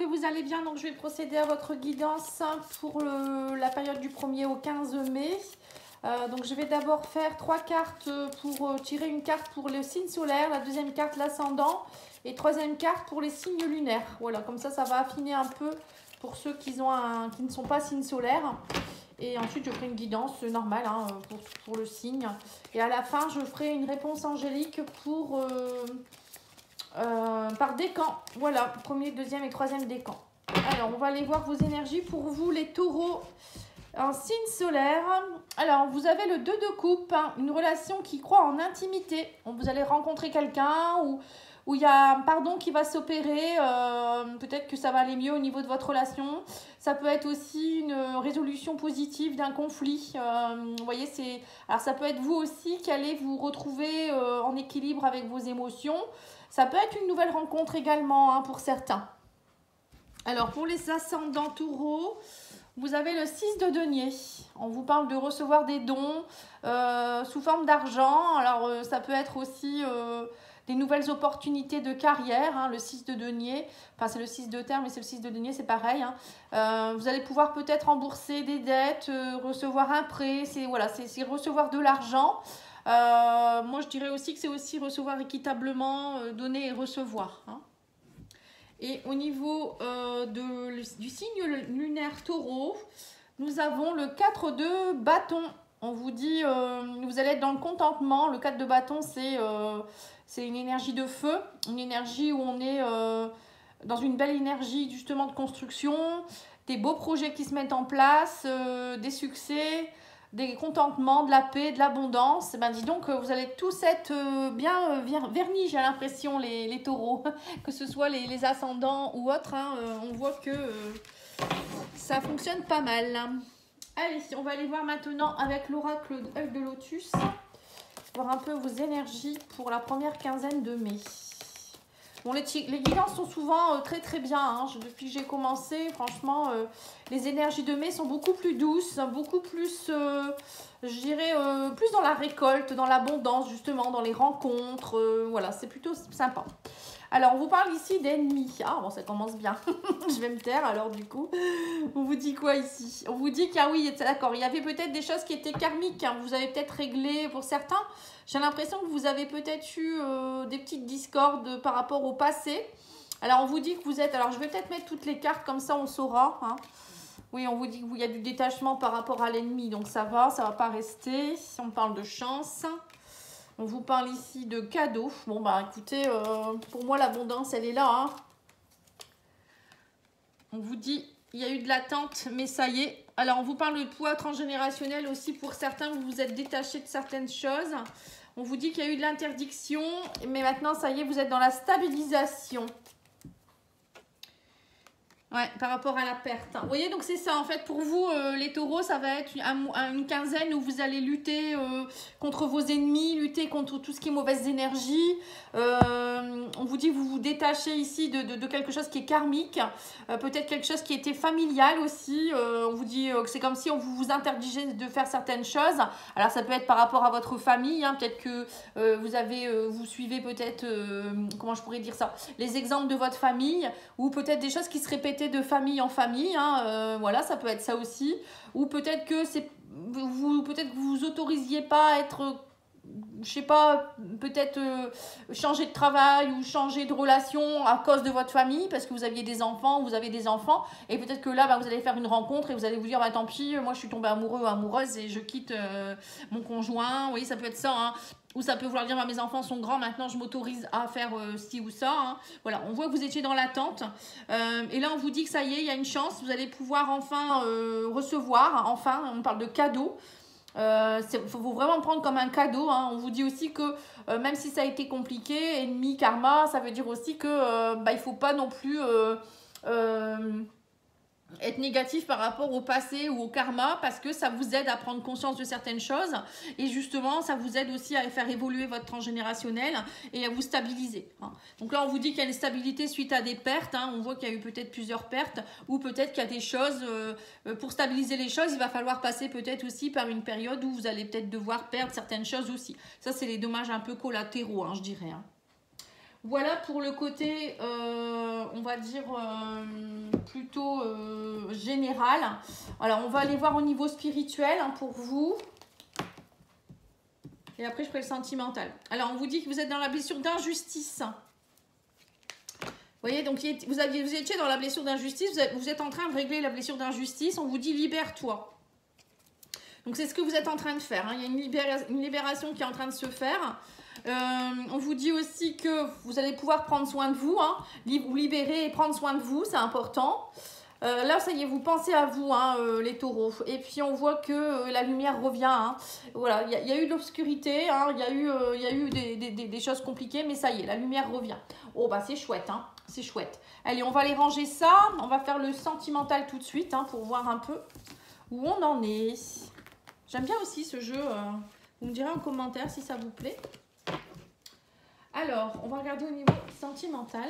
que vous allez bien. Donc, je vais procéder à votre guidance pour la période du 1er au 15 mai. Donc, je vais d'abord faire 3 cartes pour tirer une carte pour le signe solaire, la deuxième carte l'ascendant et troisième carte pour les signes lunaires. Voilà, comme ça va affiner un peu pour ceux qui ne sont pas signes solaires. Et ensuite, je ferai une guidance normale pour le signe. Et à la fin, je ferai une réponse angélique par décan. Voilà, premier, deuxième et troisième décan. Alors, on va aller voir vos énergies pour vous, les taureaux en signe solaire. Alors, vous avez le 2 de coupe, une relation qui croit en intimité. Vous allez rencontrer quelqu'un où il y a un pardon qui va s'opérer. Peut-être que ça va aller mieux au niveau de votre relation. Ça peut être aussi une résolution positive d'un conflit. Vous voyez, alors ça peut être vous aussi qui allez vous retrouver en équilibre avec vos émotions. Ça peut être une nouvelle rencontre également pour certains. Alors, pour les ascendants taureaux, vous avez le 6 de denier. On vous parle de recevoir des dons sous forme d'argent. Alors, ça peut être aussi des nouvelles opportunités de carrière. Le 6 de denier. Enfin, c'est le 6 de terre, mais c'est le 6 de denier, c'est pareil. Vous allez pouvoir peut-être rembourser des dettes, recevoir un prêt. C'est recevoir de l'argent. Moi, je dirais aussi que c'est aussi recevoir équitablement, donner et recevoir. Et au niveau du signe lunaire taureau, nous avons le 4 de bâton. On vous dit, vous allez être dans le contentement. Le 4 de bâton, c'est une énergie de feu, une énergie où on est dans une belle énergie justement de construction, des beaux projets qui se mettent en place, des succès, des contentements, de la paix, de l'abondance. Ben, dis donc, vous allez tous être bien vernis, j'ai l'impression, les taureaux, que ce soit les ascendants ou autres. On voit que ça fonctionne pas mal. Allez, on va aller voir maintenant avec l'oracle œil de lotus, voir un peu vos énergies pour la première quinzaine de mai. Bon, les guidances sont souvent très très bien. Depuis que j'ai commencé, franchement, les énergies de mai sont beaucoup plus douces, beaucoup plus, je dirais, plus dans la récolte, dans l'abondance, justement, dans les rencontres. Voilà, c'est plutôt sympa. Alors, on vous parle ici d'ennemis. Ah, bon, ça commence bien. Je vais me taire, alors, du coup. On vous dit quoi ici? On vous dit oui, d'accord, il y avait peut-être des choses qui étaient karmiques. Vous avez peut-être réglé pour certains. J'ai l'impression que vous avez peut-être eu des petites discordes par rapport au passé. Alors, on vous dit que vous êtes... Alors, je vais peut-être mettre toutes les cartes, comme ça, on saura. Oui, on vous dit qu'il y a du détachement par rapport à l'ennemi. Donc, ça va pas rester. On parle de chance. On vous parle ici de cadeaux. Bon, bah, écoutez, pour moi, l'abondance, elle est là. On vous dit... Il y a eu de l'attente, mais ça y est. Alors, on vous parle de poids transgénérationnel aussi. Pour certains, vous vous êtes détaché de certaines choses. On vous dit qu'il y a eu de l'interdiction, mais maintenant, ça y est, vous êtes dans la stabilisation. Ouais, par rapport à la perte. Vous voyez, donc c'est ça, en fait, pour vous, les taureaux, ça va être une quinzaine où vous allez lutter contre vos ennemis, lutter contre tout ce qui est mauvaise énergie. On vous dit que vous vous détachez ici de quelque chose qui est karmique, peut-être quelque chose qui était familial aussi. On vous dit que c'est comme si on vous interdisait de faire certaines choses. Alors, ça peut être par rapport à votre famille, peut-être que vous suivez peut-être, comment je pourrais dire ça, les exemples de votre famille, ou peut-être des choses qui se répétaient de famille en famille, voilà, ça peut être ça aussi, ou peut-être que peut-être que vous autorisiez pas à être, je sais pas, peut-être changer de travail ou changer de relation à cause de votre famille parce que vous aviez des enfants, vous avez des enfants, et peut-être que là, vous allez faire une rencontre et vous allez vous dire, tant pis, moi je suis tombée amoureux ou amoureuse et je quitte mon conjoint. Vous voyez, ça peut être ça, ou ça peut vouloir dire, mes enfants sont grands, maintenant je m'autorise à faire ci ou ça. Voilà, on voit que vous étiez dans l'attente. Et là, on vous dit que ça y est, il y a une chance, vous allez pouvoir enfin recevoir, on parle de cadeau. Faut vraiment le prendre comme un cadeau. On vous dit aussi que même si ça a été compliqué, ennemi, karma, ça veut dire aussi que il faut pas non plus être négatif par rapport au passé ou au karma, parce que ça vous aide à prendre conscience de certaines choses et justement ça vous aide aussi à faire évoluer votre transgénérationnel et à vous stabiliser. Donc là on vous dit qu'il y a une stabilité suite à des pertes, on voit qu'il y a eu peut-être plusieurs pertes, ou peut-être qu'il y a des choses, pour stabiliser les choses il va falloir passer peut-être aussi par une période où vous allez peut-être devoir perdre certaines choses aussi. Ça c'est les dommages un peu collatéraux, je dirais. Voilà pour le côté, on va dire, plutôt général. Alors, on va aller voir au niveau spirituel hein, pour vous. Et après, je ferai le sentimental. Alors, on vous dit que vous êtes dans la blessure d'injustice. Vous voyez, donc vous étiez dans la blessure d'injustice. Vous êtes en train de régler la blessure d'injustice. On vous dit libère-toi. Donc, c'est ce que vous êtes en train de faire. Hein. Il y a une libération qui est en train de se faire. On vous dit aussi que vous allez pouvoir prendre soin de vous, hein, vous libérer et prendre soin de vous, c'est important. Là, ça y est, vous pensez à vous, hein, les taureaux. Et puis, on voit que la lumière revient. Hein. Voilà, il y a eu de l'obscurité, hein, il y a eu des choses compliquées, mais ça y est, la lumière revient. Oh, bah, c'est chouette, hein, c'est chouette. Allez, on va aller ranger ça. On va faire le sentimental tout de suite, hein, pour voir un peu où on en est. J'aime bien aussi ce jeu. Vous me direz en commentaire si ça vous plaît. Alors, on va regarder au niveau sentimental.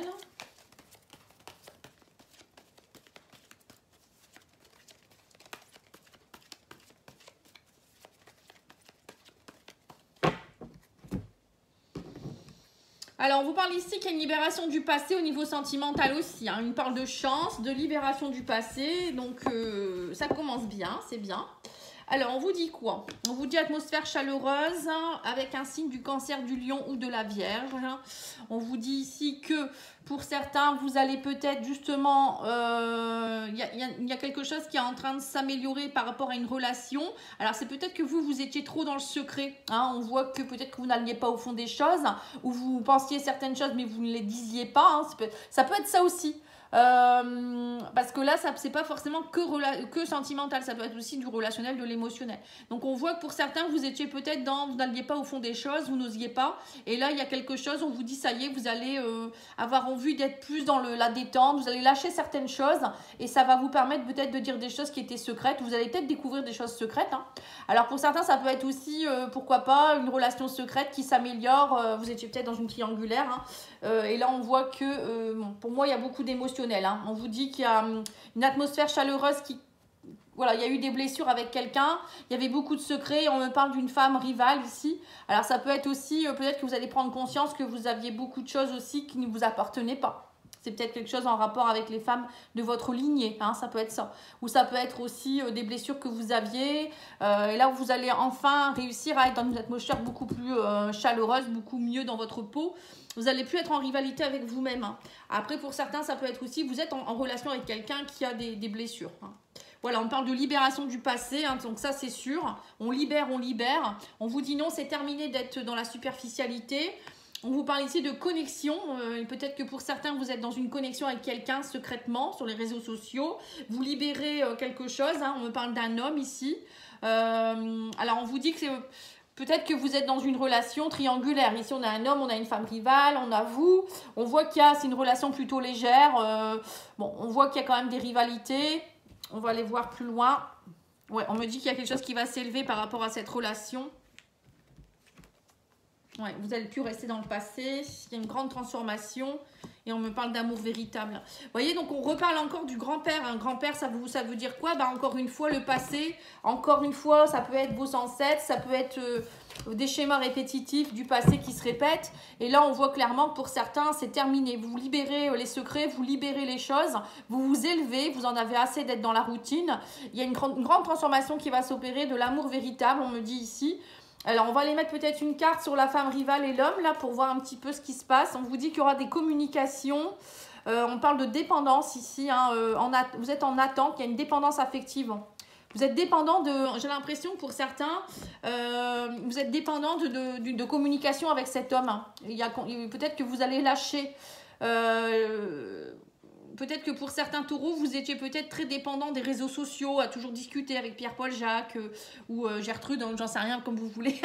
Alors, on vous parle ici qu'il y a une libération du passé au niveau sentimental aussi. Hein. On parle de chance, de libération du passé. Donc, ça commence bien, c'est bien. Alors, on vous dit quoi? On vous dit atmosphère chaleureuse hein, avec un signe du cancer, du lion ou de la vierge. Hein. On vous dit ici que pour certains, vous allez peut-être justement... Il y a quelque chose qui est en train de s'améliorer par rapport à une relation. Alors, c'est peut-être que vous étiez trop dans le secret. Hein. On voit que peut-être que vous n'alliez pas au fond des choses ou vous pensiez certaines choses mais vous ne les disiez pas. Hein. Ça peut être ça aussi. Parce que là, c'est pas forcément que sentimental, ça peut être aussi du relationnel, de l'émotionnel. Donc on voit que pour certains, vous étiez peut-être vous n'alliez pas au fond des choses, vous n'osiez pas. Et là, il y a quelque chose, on vous dit ça y est, vous allez avoir envie d'être plus dans la détente, vous allez lâcher certaines choses et ça va vous permettre peut-être de dire des choses qui étaient secrètes. Vous allez peut-être découvrir des choses secrètes. Hein. Alors pour certains, ça peut être aussi, pourquoi pas, une relation secrète qui s'améliore. Vous étiez peut-être dans une triangulaire. Hein. Et là, on voit que, pour moi, il y a beaucoup d'émotionnel. Hein. On vous dit qu'il y a une atmosphère chaleureuse qui... Voilà, il y a eu des blessures avec quelqu'un, il y avait beaucoup de secrets, on me parle d'une femme rivale ici. Alors ça peut être aussi, peut-être que vous allez prendre conscience que vous aviez beaucoup de choses aussi qui ne vous appartenaient pas. C'est peut-être quelque chose en rapport avec les femmes de votre lignée, hein, ça peut être ça. Ou ça peut être aussi des blessures que vous aviez. Et là, vous allez enfin réussir à être dans une atmosphère beaucoup plus chaleureuse, beaucoup mieux dans votre peau. Vous n'allez plus être en rivalité avec vous-même. Hein. Après, pour certains, ça peut être aussi, vous êtes en relation avec quelqu'un qui a des blessures. Hein. Voilà, on parle de libération du passé, hein, donc ça c'est sûr. On libère, on libère. On vous dit non, c'est terminé d'être dans la superficialité. On vous parle ici de connexion. Peut-être que pour certains, vous êtes dans une connexion avec quelqu'un secrètement sur les réseaux sociaux. Vous libérez quelque chose. Hein, on me parle d'un homme ici. Alors, on vous dit que c'est... Peut-être que vous êtes dans une relation triangulaire. Ici, on a un homme, on a une femme rivale, on a vous. On voit c'est une relation plutôt légère. Bon, on voit qu'il y a quand même des rivalités. On va aller voir plus loin. Ouais, on me dit qu'il y a quelque chose qui va s'élever par rapport à cette relation. Ouais, vous n'allez plus rester dans le passé. Il y a une grande transformation. Et on me parle d'amour véritable. Vous voyez, donc on reparle encore du grand-père. Un grand-père, ça veut dire quoi? Bah, encore une fois, le passé. Encore une fois, ça peut être vos ancêtres. Ça peut être des schémas répétitifs du passé qui se répètent. Et là, on voit clairement que pour certains, c'est terminé. Vous libérez les secrets, vous libérez les choses. Vous vous élevez, vous en avez assez d'être dans la routine. Il y a une grande transformation qui va s'opérer de l'amour véritable, on me dit ici. Alors, on va aller mettre peut-être une carte sur la femme rivale et l'homme, là, pour voir un petit peu ce qui se passe. On vous dit qu'il y aura des communications. On parle de dépendance ici. Hein, vous êtes en attente, il y a une dépendance affective. Vous êtes dépendant j'ai l'impression pour certains, vous êtes dépendant de communication avec cet homme. Peut-être que vous allez lâcher... Peut-être que pour certains taureaux, vous étiez peut-être très dépendant des réseaux sociaux, à toujours discuter avec Pierre-Paul Jacques ou Gertrude, donc j'en sais rien, comme vous voulez.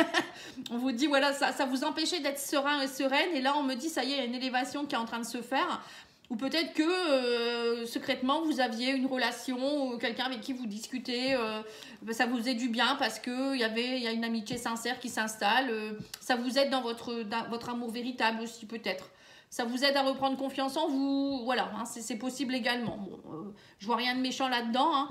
On vous dit, voilà, ça vous empêchait d'être serein et sereine. Et là, on me dit, ça y est, il y a une élévation qui est en train de se faire. Ou peut-être que secrètement, vous aviez une relation, quelqu'un avec qui vous discutez, ça vous faisait du bien parce qu'il y a une amitié sincère qui s'installe. Ça vous aide dans votre amour véritable aussi, peut-être. Ça vous aide à reprendre confiance en vous. Voilà, hein, c'est possible également. Bon, je vois rien de méchant là-dedans. Hein.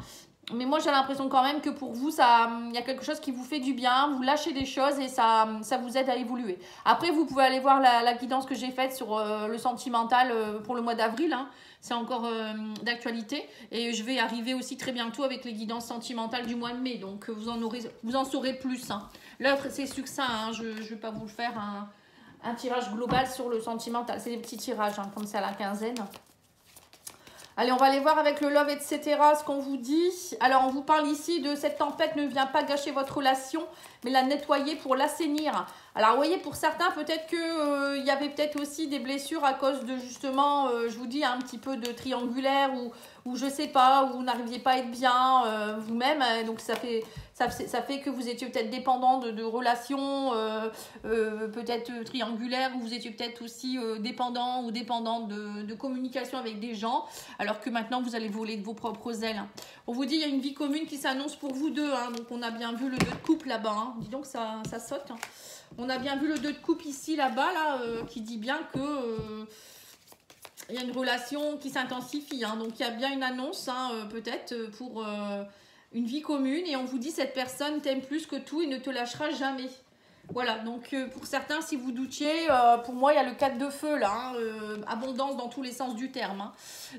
Mais moi, j'ai l'impression quand même que pour vous, il y a quelque chose qui vous fait du bien. Vous lâchez des choses et ça vous aide à évoluer. Après, vous pouvez aller voir la guidance que j'ai faite sur le sentimental pour le mois d'avril. Hein. C'est encore d'actualité. Et je vais arriver aussi très bientôt avec les guidances sentimentales du mois de mai. Donc, vous en saurez plus. Hein. Là, c'est succinct. Hein. Je ne vais pas vous le faire un tirage global sur le sentimental. C'est des petits tirages, hein, comme ça à la quinzaine. Allez, on va aller voir avec le love, etc. ce qu'on vous dit. Alors, on vous parle ici de cette tempête ne vient pas gâcher votre relation, mais la nettoyer pour l'assainir. Alors, vous voyez, pour certains, peut-être qu'il y avait peut-être aussi des blessures à cause de, justement, je vous dis, un petit peu de triangulaire ou je sais pas, où vous n'arriviez pas à être bien vous-même. Donc, ça fait que vous étiez peut-être dépendant de relations peut-être triangulaires, ou vous étiez peut-être aussi dépendant ou dépendante de communication avec des gens, alors que maintenant, vous allez voler de vos propres ailes. On vous dit, il y a une vie commune qui s'annonce pour vous deux. Hein, donc, on a bien vu le 2 de coupe là-bas. Hein. Dis donc, ça saute. Hein. On a bien vu le 2 de coupe ici, là-bas, qui dit bien que... il y a une relation qui s'intensifie. Hein, donc, il y a bien une annonce, hein, peut-être, pour une vie commune. Et on vous dit, cette personne t'aime plus que tout et ne te lâchera jamais. Voilà, donc pour certains, si vous doutiez, pour moi, il y a le 4 de feu, là. Hein, abondance dans tous les sens du terme. Hein.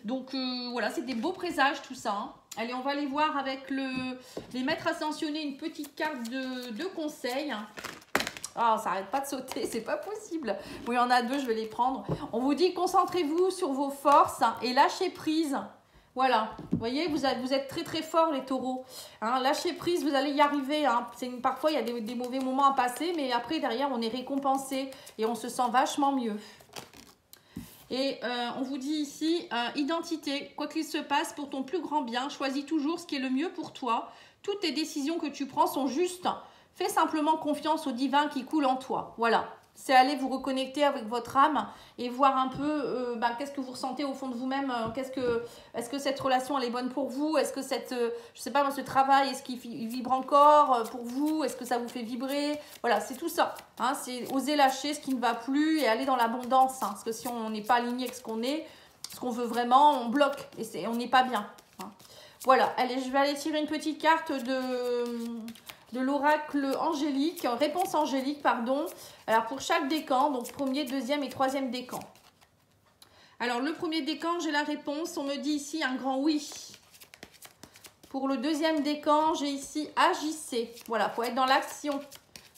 Donc, voilà, c'est des beaux présages, tout ça. Hein. Allez, on va aller voir avec les maîtres ascensionnés une petite carte de conseil. Ah, ça n'arrête pas de sauter, c'est pas possible. Oui, il y en a deux, je vais les prendre. On vous dit, concentrez-vous sur vos forces et lâchez prise. Voilà, vous voyez, vous êtes très très forts les taureaux. Hein, lâchez prise, vous allez y arriver. Hein. Parfois, il y a des mauvais moments à passer, mais après, derrière, on est récompensé et on se sent vachement mieux. Et on vous dit ici, identité, quoi qu'il se passe, pour ton plus grand bien, choisis toujours ce qui est le mieux pour toi. Toutes tes décisions que tu prends sont justes. Fais simplement confiance au divin qui coule en toi. Voilà. C'est aller vous reconnecter avec votre âme et voir un peu qu'est-ce que vous ressentez au fond de vous-même. Est-ce que cette relation elle est bonne pour vous? Est-ce que je sais pas, ce travail, est-ce qu'il vibre encore pour vous? Est-ce que ça vous fait vibrer? Voilà, c'est tout ça. Hein, c'est oser lâcher ce qui ne va plus et aller dans l'abondance. Hein, parce que si on n'est pas aligné avec ce qu'on veut vraiment, on bloque et on n'est pas bien. Hein. Voilà, allez, je vais aller tirer une petite carte de l'oracle angélique, réponse angélique, pardon. Alors, pour chaque décan, donc premier, deuxième et troisième décan. Alors, le premier décan, j'ai la réponse. On me dit ici un grand oui. Pour le deuxième décan, j'ai ici agissez. Voilà, il faut être dans l'action.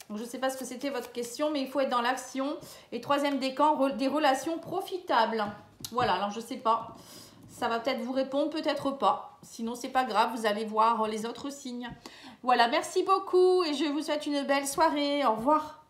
Donc, je ne sais pas ce que c'était votre question, mais il faut être dans l'action. Et troisième décan, des relations profitables. Voilà, alors je ne sais pas. Ça va peut-être vous répondre, peut-être pas. Sinon, c'est pas grave, vous allez voir les autres signes. Voilà, merci beaucoup et je vous souhaite une belle soirée. Au revoir.